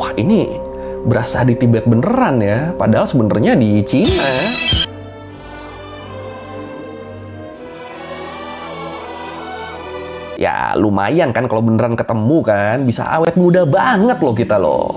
Wah, ini berasa di Tibet beneran ya, padahal sebenarnya di Cina. Ya lumayan kan kalau beneran ketemu kan, bisa awet muda banget loh kita loh.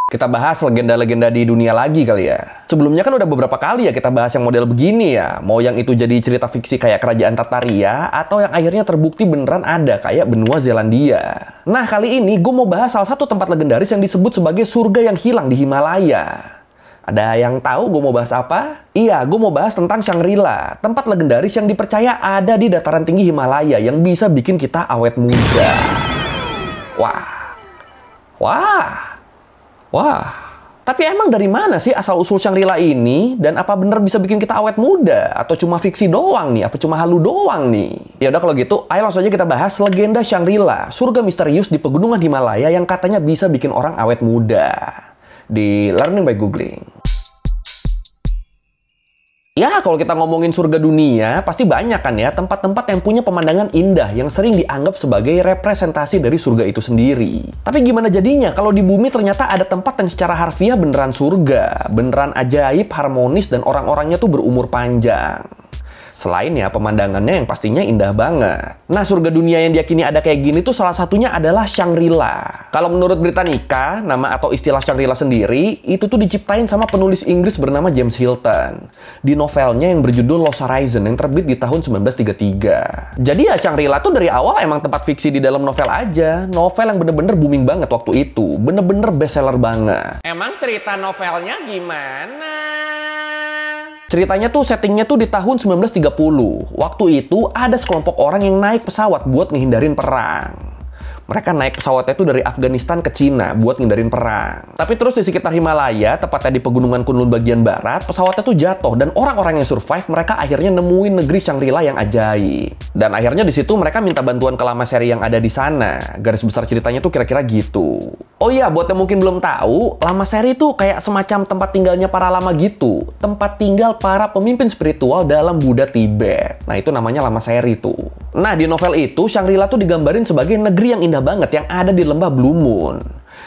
Kita bahas legenda-legenda di dunia lagi kali ya. Sebelumnya kan udah beberapa kali ya kita bahas yang model begini ya. Mau yang itu jadi cerita fiksi kayak kerajaan Tartaria, atau yang akhirnya terbukti beneran ada kayak benua Zelandia. Nah kali ini gue mau bahas salah satu tempat legendaris yang disebut sebagai surga yang hilang di Himalaya. Ada yang tahu gue mau bahas apa? Iya, gue mau bahas tentang Shangri-La, tempat legendaris yang dipercaya ada di dataran tinggi Himalaya yang bisa bikin kita awet muda. Wah. Tapi emang dari mana sih asal-usul Shangri-La ini? Dan apa bener bisa bikin kita awet muda? Atau cuma fiksi doang nih? Apa cuma halu doang nih? Ya udah kalau gitu, ayo langsung aja kita bahas legenda Shangri-La, surga misterius di pegunungan Himalaya yang katanya bisa bikin orang awet muda. Di Learning by Googling. Ya, kalau kita ngomongin surga dunia, pasti banyak kan ya tempat-tempat yang punya pemandangan indah yang sering dianggap sebagai representasi dari surga itu sendiri. Tapi gimana jadinya kalau di bumi ternyata ada tempat yang secara harfiah beneran surga, beneran ajaib, harmonis, dan orang-orangnya tuh berumur panjang. Selain ya pemandangannya yang pastinya indah banget. Nah, surga dunia yang diyakini ada kayak gini tuh salah satunya adalah Shangri-La. Kalau menurut Britannica, nama atau istilah Shangri-La sendiri, itu tuh diciptain sama penulis Inggris bernama James Hilton. Di novelnya yang berjudul Lost Horizon yang terbit di tahun 1933. Jadi ya Shangri-La tuh dari awal emang tempat fiksi di dalam novel aja. Novel yang bener-bener booming banget waktu itu. Bener-bener bestseller banget. Emang cerita novelnya gimana? Ceritanya tuh settingnya tuh di tahun 1930. Waktu itu ada sekelompok orang yang naik pesawat buat ngehindarin perang. Mereka naik pesawatnya itu dari Afghanistan ke Cina buat ngindarin perang. Tapi terus di sekitar Himalaya, tepatnya di pegunungan Kunlun bagian barat, pesawatnya tuh jatuh dan orang-orang yang survive mereka akhirnya nemuin negeri Shangri-La yang ajaib. Dan akhirnya di situ mereka minta bantuan ke Lama Seri yang ada di sana. Garis besar ceritanya tuh kira-kira gitu. Oh iya, buat yang mungkin belum tahu, Lama Seri tuh kayak semacam tempat tinggalnya para lama gitu. Tempat tinggal para pemimpin spiritual dalam Buddha Tibet. Nah, itu namanya Lama Seri tuh. Nah, di novel itu Shangri-La tuh digambarin sebagai negeri yang indah banget yang ada di lembah Blue Moon.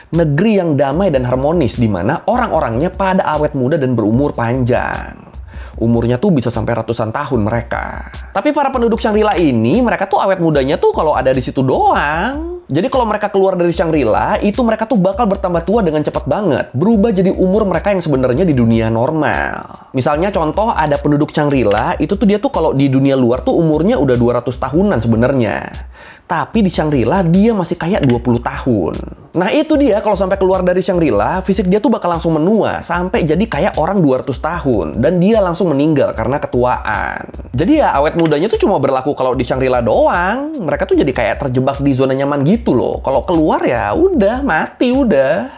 Negeri yang damai dan harmonis di mana orang-orangnya pada awet muda dan berumur panjang. Umurnya tuh bisa sampai ratusan tahun mereka. Tapi para penduduk Shangri-La ini, mereka tuh awet mudanya tuh kalau ada di situ doang. Jadi kalau mereka keluar dari Shangri-La, itu mereka tuh bakal bertambah tua dengan cepat banget. Berubah jadi umur mereka yang sebenarnya di dunia normal. Misalnya contoh ada penduduk Shangri-La, itu tuh dia tuh kalau di dunia luar tuh umurnya udah 200 tahunan sebenarnya. Tapi di Shangri-La dia masih kayak 20 tahun. Nah itu dia kalau sampai keluar dari Shangri-La, fisik dia tuh bakal langsung menua. Sampai jadi kayak orang 200 tahun. Dan dia langsung meninggal karena ketuaan. Jadi ya awet mudanya tuh cuma berlaku kalau di Shangri-La doang. Mereka tuh jadi kayak terjebak di zona nyaman gitu loh. Kalau keluar ya udah, mati udah.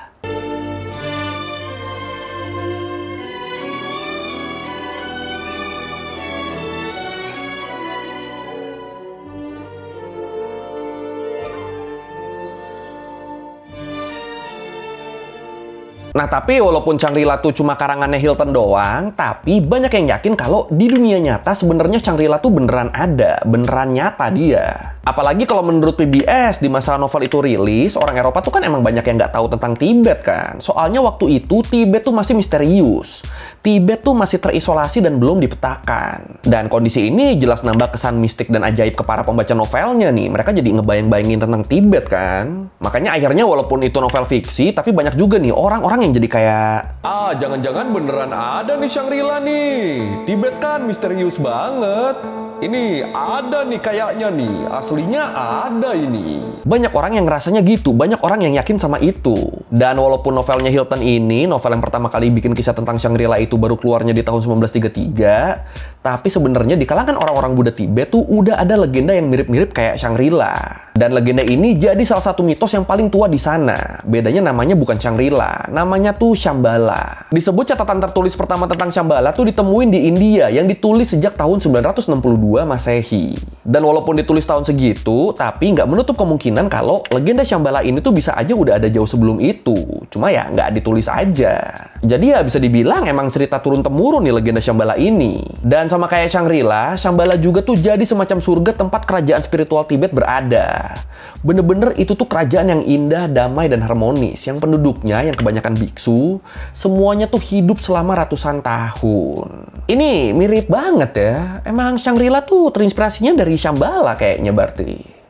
Nah, tapi walaupun Shangri-La tuh cuma karangannya Hilton doang, tapi banyak yang yakin kalau di dunia nyata sebenarnya Shangri-La tuh beneran ada, beneran nyata dia. Apalagi kalau menurut PBS, di masa novel itu rilis, orang Eropa tuh kan emang banyak yang nggak tahu tentang Tibet kan. Soalnya waktu itu Tibet tuh masih misterius. Tibet tuh masih terisolasi dan belum dipetakan. Dan kondisi ini jelas nambah kesan mistik dan ajaib ke para pembaca novelnya nih. Mereka jadi ngebayang-bayangin tentang Tibet kan. Makanya akhirnya walaupun itu novel fiksi, tapi banyak juga nih orang-orang yang jadi kayak, jangan-jangan beneran ada nih Shangri-La nih. Tibet kan misterius banget. Ini ada nih kayaknya nih, aslinya ada ini. Banyak orang yang ngerasanya gitu, banyak orang yang yakin sama itu. Dan walaupun novelnya Hilton ini, novel yang pertama kali bikin kisah tentang Shangri-La itu baru keluarnya di tahun 1933, tapi sebenarnya di kalangan orang-orang Buddha Tibet tuh udah ada legenda yang mirip-mirip kayak Shangri-La. Dan legenda ini jadi salah satu mitos yang paling tua di sana. Bedanya namanya bukan Shangri-La, namanya tuh Shambhala. Disebut catatan tertulis pertama tentang Shambhala tuh ditemuin di India yang ditulis sejak tahun 962. 2 Masehi. Dan walaupun ditulis tahun segitu, tapi nggak menutup kemungkinan kalau legenda Shambhala ini tuh bisa aja udah ada jauh sebelum itu. Cuma ya nggak ditulis aja. Jadi ya bisa dibilang emang cerita turun-temurun nih legenda Shambhala ini. Dan sama kayak Shangri-La, Shambhala juga tuh jadi semacam surga tempat kerajaan spiritual Tibet berada. Bener-bener itu tuh kerajaan yang indah, damai, dan harmonis. Yang penduduknya, yang kebanyakan biksu, semuanya tuh hidup selama ratusan tahun. Ini mirip banget ya. Emang Shangri-La tuh terinspirasinya dari Shambhala kayaknya berarti.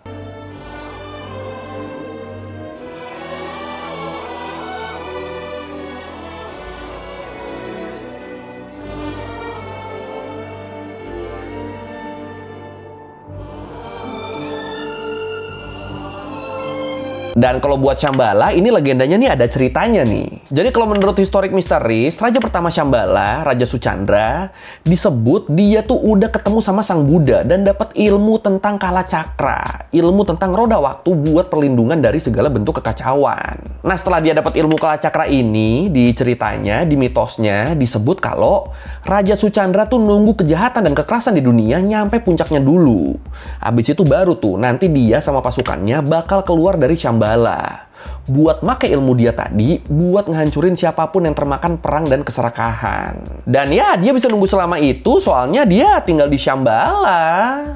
Dan kalau buat Shambhala, ini legendanya nih ada ceritanya nih. Jadi kalau menurut historik misteris, raja pertama Shambhala, Raja Suchandra, disebut dia tuh udah ketemu sama Sang Buddha dan dapat ilmu tentang Kala Cakra, ilmu tentang roda waktu buat perlindungan dari segala bentuk kekacauan. Nah, setelah dia dapat ilmu Kala Cakra ini, di ceritanya, di mitosnya disebut kalau Raja Suchandra tuh nunggu kejahatan dan kekerasan di dunia nyampe puncaknya dulu. Habis itu baru tuh nanti dia sama pasukannya bakal keluar dari Shambhala buat make ilmu dia tadi buat ngehancurin siapapun yang termakan perang dan keserakahan. Dan ya, dia bisa nunggu selama itu soalnya dia tinggal di Shambhala.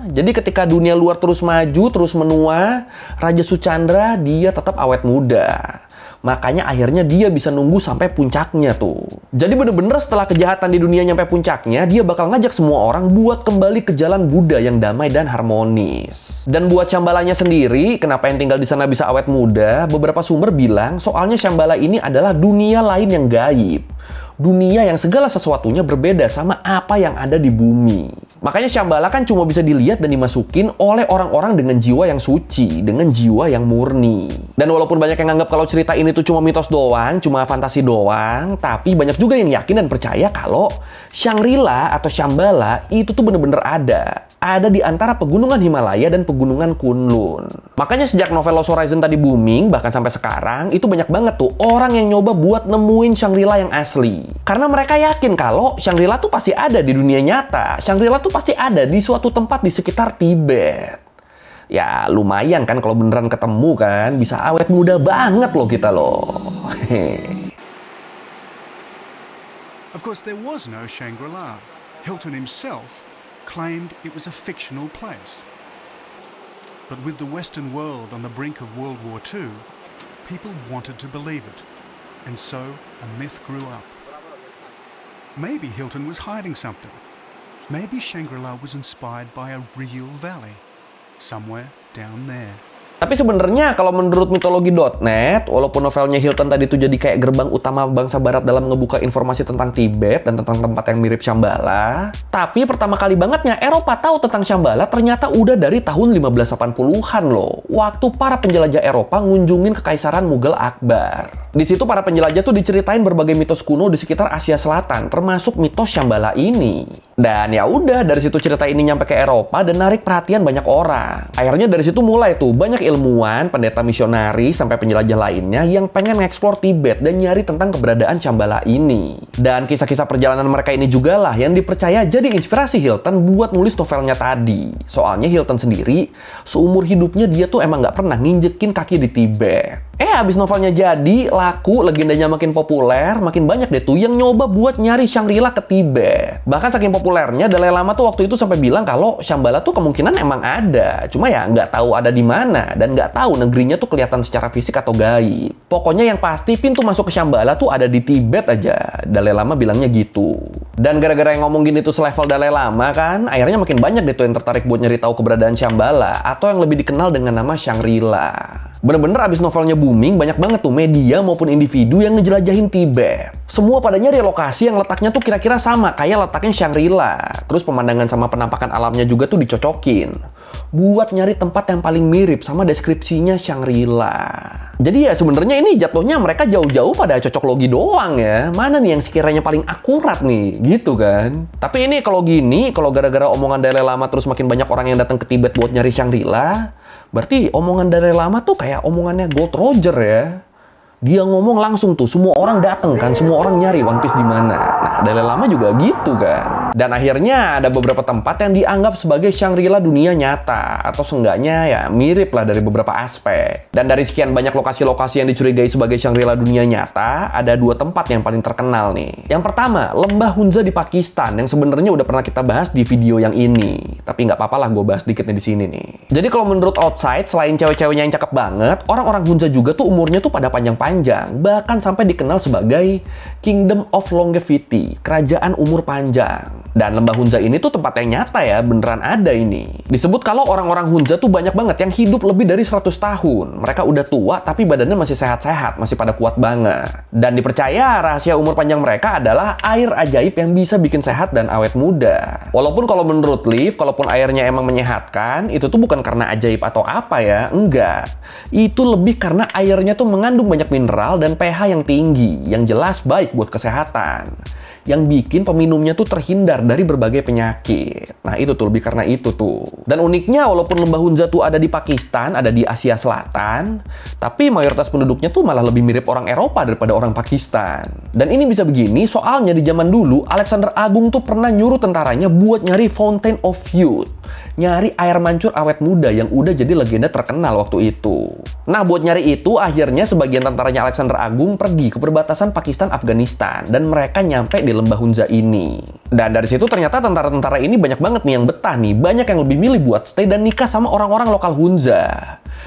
Jadi ketika dunia luar terus maju, terus menua, Raja Suchandra dia tetap awet muda. Makanya akhirnya dia bisa nunggu sampai puncaknya tuh. Jadi bener-bener setelah kejahatan di dunia nyampe puncaknya, dia bakal ngajak semua orang buat kembali ke jalan Buddha yang damai dan harmonis. Dan buat Shambhalanya sendiri, kenapa yang tinggal di sana bisa awet muda? Beberapa sumber bilang soalnya Shambhala ini adalah dunia lain yang gaib. Dunia yang segala sesuatunya berbeda sama apa yang ada di bumi. Makanya Shambhala kan cuma bisa dilihat dan dimasukin oleh orang-orang dengan jiwa yang suci, dengan jiwa yang murni. Dan walaupun banyak yang nganggap kalau cerita ini tuh cuma mitos doang, cuma fantasi doang, tapi banyak juga yang yakin dan percaya kalau Shangri-La atau Shambhala itu tuh bener-bener ada. Ada di antara pegunungan Himalaya dan pegunungan Kunlun. Makanya sejak novel Lost Horizon tadi booming, bahkan sampai sekarang, itu banyak banget tuh orang yang nyoba buat nemuin Shangri-La yang asli. Karena mereka yakin kalau Shangri-La tuh pasti ada di dunia nyata. Shangri-La tuh pasti ada di suatu tempat di sekitar Tibet. Ya lumayan kan kalau beneran ketemu kan, bisa awet muda banget loh kita loh. Of course there was no Shangri-La. Hilton himself claimed it was a fictional place. But with the Western world on the brink of World War II, people wanted to believe it. And so a myth grew up. Maybe Hilton was hiding something. Maybe Shangri-La was inspired by a real valley, somewhere down there. Tapi sebenarnya kalau menurut mitologi.net, walaupun novelnya Hilton tadi tuh jadi kayak gerbang utama bangsa barat dalam ngebuka informasi tentang Tibet dan tentang tempat yang mirip Shambhala, tapi pertama kali bangetnya Eropa tahu tentang Shambhala ternyata udah dari tahun 1580-an loh, waktu para penjelajah Eropa ngunjungin kekaisaran Mughal Akbar. Di situ para penjelajah tuh diceritain berbagai mitos kuno di sekitar Asia Selatan, termasuk mitos Shambhala ini. Dan ya udah, dari situ cerita ini nyampe ke Eropa dan narik perhatian banyak orang. Akhirnya dari situ mulai tuh banyak ilmuwan, pendeta misionari, sampai penjelajah lainnya yang pengen ngeksplor Tibet dan nyari tentang keberadaan Shambhala ini. Dan kisah-kisah perjalanan mereka ini juga lah yang dipercaya jadi inspirasi Hilton buat nulis novelnya tadi. Soalnya Hilton sendiri, seumur hidupnya dia tuh emang nggak pernah nginjekin kaki di Tibet. Habis novelnya jadi, laku, legendanya makin populer, makin banyak deh tuh yang nyoba buat nyari Shangri-La ke Tibet. Bahkan saking populernya, Dalai Lama tuh waktu itu sampai bilang kalau Shambhala tuh kemungkinan emang ada. Cuma ya nggak tahu ada di mana, dan nggak tahu negerinya tuh kelihatan secara fisik atau gaib. Pokoknya yang pasti pintu masuk ke Shambhala tuh ada di Tibet aja. Dalai Lama bilangnya gitu. Dan gara-gara yang ngomong gini tuh selevel Dalai Lama kan, akhirnya makin banyak deh tuh yang tertarik buat nyari tahu keberadaan Shambhala, atau yang lebih dikenal dengan nama Shangri-La. Bener-bener abis novelnya booming, banyak banget tuh media maupun individu yang ngejelajahin Tibet. Semua pada nyari lokasi yang letaknya tuh kira-kira sama kayak letaknya Shangri-La. Terus pemandangan sama penampakan alamnya juga tuh dicocokin buat nyari tempat yang paling mirip sama deskripsinya Shangri-La. Jadi ya sebenarnya ini jatuhnya mereka jauh-jauh pada cocok logi doang ya. Mana nih yang sekiranya paling akurat nih, gitu kan? Tapi ini kalau gini, kalau gara-gara omongan Dalai Lama terus makin banyak orang yang datang ke Tibet buat nyari Shangri-La, berarti omongan Dalai Lama tuh kayak omongannya Gold Roger ya. Dia ngomong langsung tuh, semua orang dateng kan, semua orang nyari One Piece di mana. Nah, dari lama juga gitu kan. Dan akhirnya ada beberapa tempat yang dianggap sebagai Shangri-La dunia nyata, atau seenggaknya ya mirip lah dari beberapa aspek. Dan dari sekian banyak lokasi-lokasi yang dicurigai sebagai Shangri-La dunia nyata, ada 2 tempat yang paling terkenal nih. Yang pertama, Lembah Hunza di Pakistan, yang sebenarnya udah pernah kita bahas di video yang ini. Tapi nggak apa-apa lah, gue bahas dikit nih di sini nih. Jadi kalau menurut outside, selain cewek-ceweknya yang cakep banget, orang-orang Hunza juga tuh umurnya tuh pada panjang-panjang, bahkan sampai dikenal sebagai Kingdom of Longevity, kerajaan umur panjang. Dan Lembah Hunza ini tuh tempat yang nyata ya, beneran ada ini. Disebut kalau orang-orang Hunza tuh banyak banget yang hidup lebih dari 100 tahun. Mereka udah tua tapi badannya masih sehat-sehat, masih pada kuat banget. Dan dipercaya rahasia umur panjang mereka adalah air ajaib yang bisa bikin sehat dan awet muda. Walaupun kalau menurut Liv, kalaupun airnya emang menyehatkan, itu tuh bukan karena ajaib atau apa ya, enggak. Itu lebih karena airnya tuh mengandung banyak mineral dan pH yang tinggi, yang jelas baik buat kesehatan. Yang bikin peminumnya tuh terhindar dari berbagai penyakit. Nah itu tuh lebih karena itu tuh. Dan uniknya walaupun Lembah Hunza tuh ada di Pakistan, ada di Asia Selatan, tapi mayoritas penduduknya tuh malah lebih mirip orang Eropa daripada orang Pakistan. Dan ini bisa begini soalnya di zaman dulu Alexander Agung tuh pernah nyuruh tentaranya buat nyari Fountain of Youth, nyari air mancur awet muda yang udah jadi legenda terkenal waktu itu. Nah buat nyari itu akhirnya sebagian tentaranya Alexander Agung pergi ke perbatasan Pakistan-Afghanistan dan mereka nyampe di Lembah Hunza ini. Dan dari situ ternyata tentara-tentara ini banyak banget nih yang betah nih, banyak yang lebih milih buat stay dan nikah sama orang-orang lokal Hunza.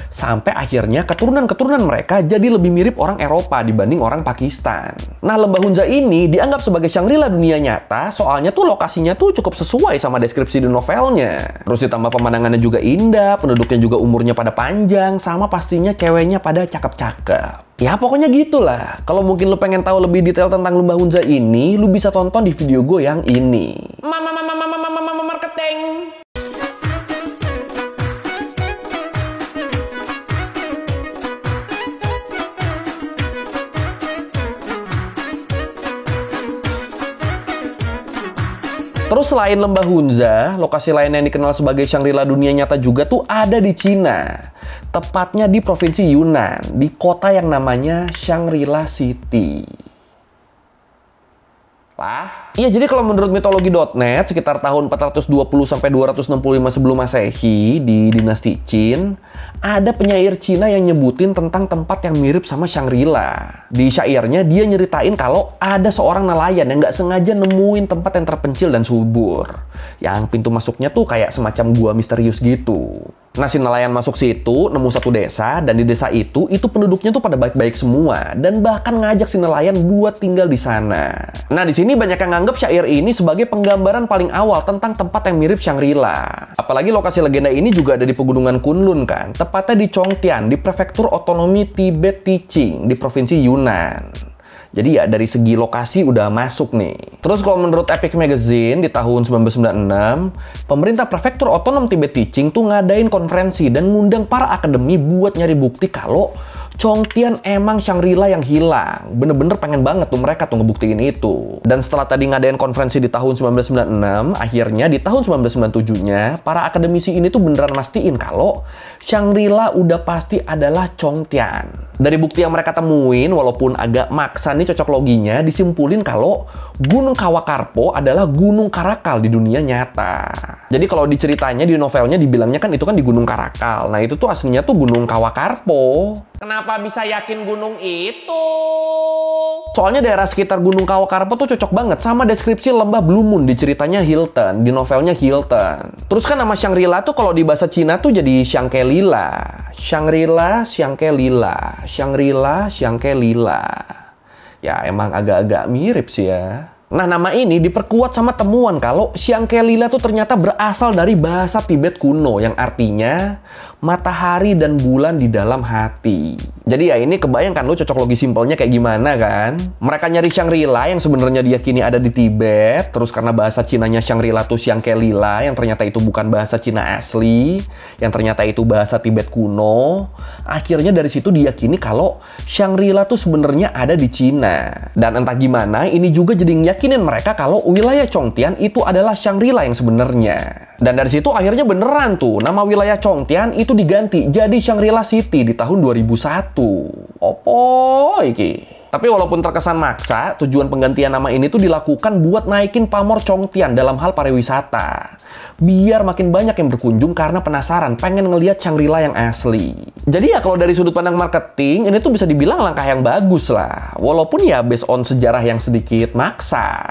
Sampai akhirnya keturunan-keturunan mereka jadi lebih mirip orang Eropa dibanding orang Pakistan. Nah, Lembah Hunza ini dianggap sebagai Shangri-La dunia nyata, soalnya tuh lokasinya tuh cukup sesuai sama deskripsi di novelnya. Terus ditambah pemandangannya juga indah, penduduknya juga umurnya pada panjang, sama pastinya ceweknya pada cakep-cakep. Ya pokoknya gitulah. Kalau mungkin lu pengen tahu lebih detail tentang Lembah Hunza ini, lu bisa tonton di video gue yang ini. Marketing. Terus selain Lembah Hunza, lokasi lain yang dikenal sebagai Shangri-La dunia nyata juga tuh ada di Cina. Tepatnya di provinsi Yunnan, di kota yang namanya Shangri-La City. Iya, jadi kalau menurut mitologi.net, sekitar tahun 420-265 sebelum Masehi di dinasti Qin, ada penyair Cina yang nyebutin tentang tempat yang mirip sama Shangri-La. Di syairnya, dia nyeritain kalau ada seorang nelayan yang nggak sengaja nemuin tempat yang terpencil dan subur. Yang pintu masuknya tuh kayak semacam gua misterius gitu. Nah, si nelayan masuk situ, nemu satu desa, dan di desa itu penduduknya tuh pada baik-baik semua, dan bahkan ngajak si nelayan buat tinggal di sana. Nah, di sini banyak yang nganggep syair ini sebagai penggambaran paling awal tentang tempat yang mirip Shangri-La. Apalagi lokasi legenda ini juga ada di pegunungan Kunlun kan, tepatnya di Chongtian, di prefektur otonomi Tibet Ticing, di provinsi Yunnan. Jadi ya dari segi lokasi udah masuk nih. Terus kalau menurut Epic Magazine di tahun 1996, pemerintah prefektur otonom Tibet Ticing tuh ngadain konferensi dan ngundang para akademi buat nyari bukti kalau Chongtian emang Shangri-La yang hilang. Bener-bener pengen banget tuh mereka tuh ngebuktiin itu. Dan setelah tadi ngadain konferensi di tahun 1996, akhirnya di tahun 1997-nya, para akademisi ini tuh beneran mastiin kalau Shangri-La udah pasti adalah Chongtian. Dari bukti yang mereka temuin, walaupun agak maksa nih cocok loginya, disimpulin kalau Gunung Kawakarpo adalah gunung Karakal di dunia nyata. Jadi kalau diceritanya di novelnya dibilangnya kan itu kan di Gunung Karakal. Nah itu tuh aslinya tuh Gunung Kawakarpo. Kenapa bisa yakin gunung itu? Soalnya daerah sekitar Gunung Kawakarpo tuh cocok banget sama deskripsi lembah Blue Moon di ceritanya Hilton, di novelnya Hilton. Terus kan nama Shangri-La tuh kalau di bahasa Cina tuh jadi Shangke-Lila. Shangri-La, Shangke-Lila. Shangri-La, Shangke-Lila. Ya emang agak-agak mirip sih ya. Nah, nama ini diperkuat sama temuan kalau Shangke-Lila tuh ternyata berasal dari bahasa Tibet kuno yang artinya matahari dan bulan di dalam hati. Jadi ya ini kebayangkan lu cocok logi simpelnya kayak gimana kan? Mereka nyari Shangri-La yang sebenarnya diyakini ada di Tibet, terus karena bahasa Cinanya Shangri-La tuh Shangke-Lila yang ternyata itu bukan bahasa Cina asli, yang ternyata itu bahasa Tibet kuno. Akhirnya dari situ diyakini kalau Shangri-La tuh sebenarnya ada di Cina. Dan entah gimana ini juga jadi yakinin mereka kalau wilayah Chongtian itu adalah Shangri-La yang sebenarnya. Dan dari situ akhirnya beneran tuh, nama wilayah Chongtian itu diganti jadi Shangri-La City di tahun 2001. Opo iki? Tapi walaupun terkesan maksa, tujuan penggantian nama ini tuh dilakukan buat naikin pamor Chongtian dalam hal pariwisata. Biar makin banyak yang berkunjung karena penasaran, pengen ngelihat Shangri-La yang asli. Jadi ya kalau dari sudut pandang marketing, ini tuh bisa dibilang langkah yang bagus lah. Walaupun ya based on sejarah yang sedikit maksa.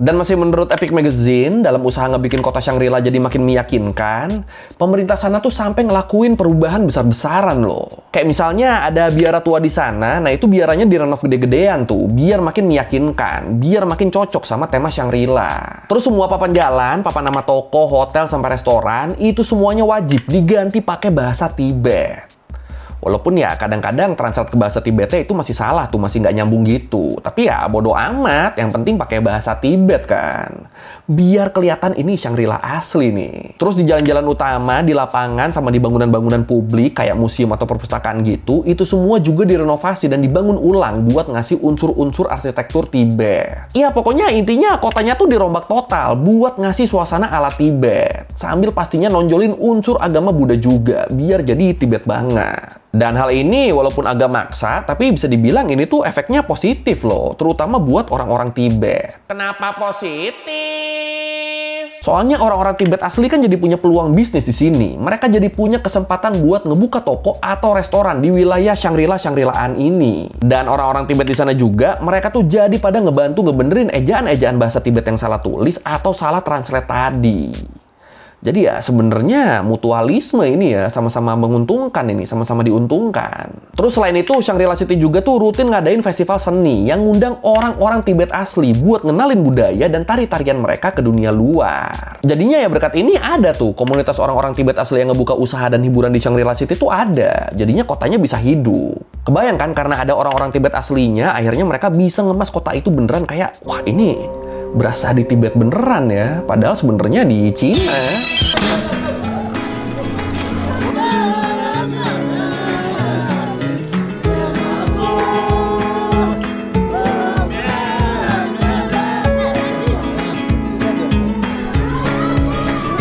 Dan masih menurut Epic Magazine, dalam usaha ngebikin kota Shangri-La jadi makin meyakinkan, pemerintah sana tuh sampai ngelakuin perubahan besar-besaran loh. Kayak misalnya ada biara tua di sana, nah itu biaranya direnov gede-gedean tuh, biar makin meyakinkan, biar makin cocok sama tema Shangri-La. Terus semua papan jalan, papan nama toko, hotel, sampai restoran, itu semuanya wajib diganti pakai bahasa Tibet. Walaupun ya kadang-kadang translate ke bahasa Tibetnya itu masih salah tuh, masih nggak nyambung gitu. Tapi ya bodo amat, yang penting pakai bahasa Tibet kan. Biar kelihatan ini Shangri-La asli nih. Terus di jalan-jalan utama, di lapangan, sama di bangunan-bangunan publik kayak museum atau perpustakaan gitu, itu semua juga direnovasi dan dibangun ulang buat ngasih unsur-unsur arsitektur Tibet. Iya pokoknya intinya kotanya tuh dirombak total buat ngasih suasana ala Tibet. Sambil pastinya nonjolin unsur agama Buddha juga, biar jadi Tibet banget. Dan hal ini walaupun agak maksa, tapi bisa dibilang ini tuh efeknya positif loh, terutama buat orang-orang Tibet. Kenapa positif? Soalnya orang-orang Tibet asli kan jadi punya peluang bisnis di sini. Mereka jadi punya kesempatan buat ngebuka toko atau restoran di wilayah Shangri-La-Shangri-Laan ini. Dan orang-orang Tibet di sana juga, mereka tuh jadi pada ngebantu ngebenerin ejaan-ejaan bahasa Tibet yang salah tulis atau salah translate tadi. Jadi ya sebenarnya mutualisme ini ya, sama-sama menguntungkan ini, sama-sama diuntungkan. Terus selain itu Shangri-La City juga tuh rutin ngadain festival seni yang ngundang orang-orang Tibet asli buat ngenalin budaya dan tari-tarian mereka ke dunia luar. Jadinya ya berkat ini ada tuh komunitas orang-orang Tibet asli yang ngebuka usaha dan hiburan di Shangri-La City tuh ada. Jadinya kotanya bisa hidup. Kebayang kan karena ada orang-orang Tibet aslinya, akhirnya mereka bisa ngemas kota itu beneran kayak, wah ini berasa di Tibet beneran ya, padahal sebenarnya di Cina.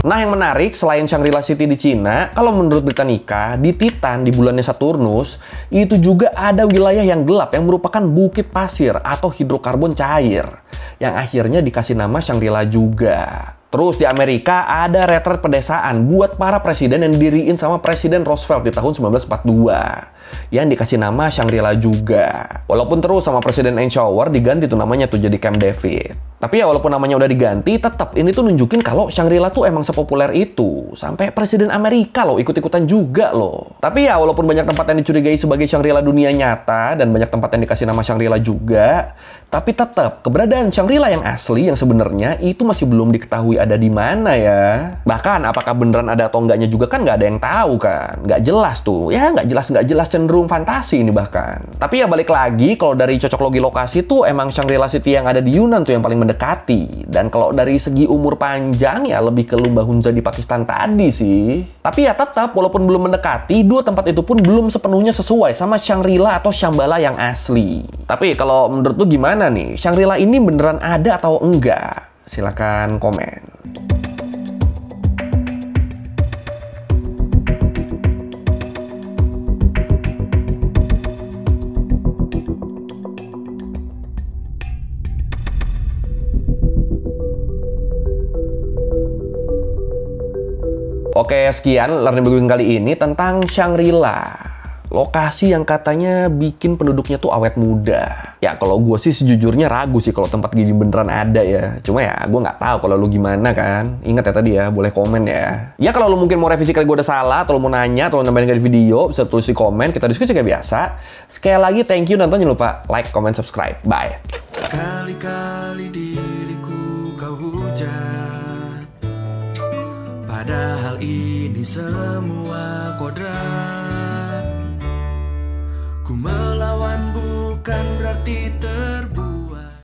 Nah, yang menarik, selain Shangri-La City di Cina, kalau menurut Britannica, di Titan, di bulannya Saturnus, itu juga ada wilayah yang gelap yang merupakan bukit pasir atau hidrokarbon cair, yang akhirnya dikasih nama Shangri-La juga. Terus di Amerika ada retret pedesaan buat para presiden yang didiriin sama Presiden Roosevelt di tahun 1942, yang dikasih nama Shangri-La juga. Walaupun terus sama Presiden Eisenhower diganti tuh namanya tuh jadi Camp David. Tapi ya walaupun namanya udah diganti, tetap ini tuh nunjukin kalau Shangri-La tuh emang sepopuler itu. Sampai Presiden Amerika loh ikut-ikutan juga loh. Tapi ya walaupun banyak tempat yang dicurigai sebagai Shangri-La dunia nyata dan banyak tempat yang dikasih nama Shangri-La juga, tapi tetap keberadaan Shangri-La yang asli yang sebenarnya itu masih belum diketahui ada di mana ya. Bahkan apakah beneran ada atau enggaknya juga kan nggak ada yang tahu kan. Nggak jelas tuh. Ya nggak jelas cenderung fantasi ini bahkan. Tapi ya balik lagi kalau dari cocok logi lokasi tuh emang Shangri-La City yang ada di Yunan tuh yang paling mendekati. Dan kalau dari segi umur panjang ya lebih ke Lumba Hunza di Pakistan tadi sih. Tapi ya tetap walaupun belum mendekati, dua tempat itu pun belum sepenuhnya sesuai sama Shangri-La atau Shambhala yang asli. Tapi kalau menurut lu gimana nih? Shangri-La ini beneran ada atau enggak? Silakan komen. Oke, sekian Learning by Going kali ini tentang Shangri-La. Lokasi yang katanya bikin penduduknya tuh awet muda. Ya, kalau gue sih sejujurnya ragu sih kalau tempat gini beneran ada ya. Cuma ya, gue nggak tahu kalau lu gimana kan. Ingat ya tadi ya, boleh komen ya. Ya, kalau lu mungkin mau revisi kali gue udah salah, atau lu mau nanya, atau lu nambahin di video, bisa tulis di komen, kita diskusi kayak biasa. Sekali lagi, thank you, nonton, jangan lupa like, comment, subscribe. Bye. Kali-kali diriku kau hujat, padahal ini semua kodrat. Ku melawan bukan berarti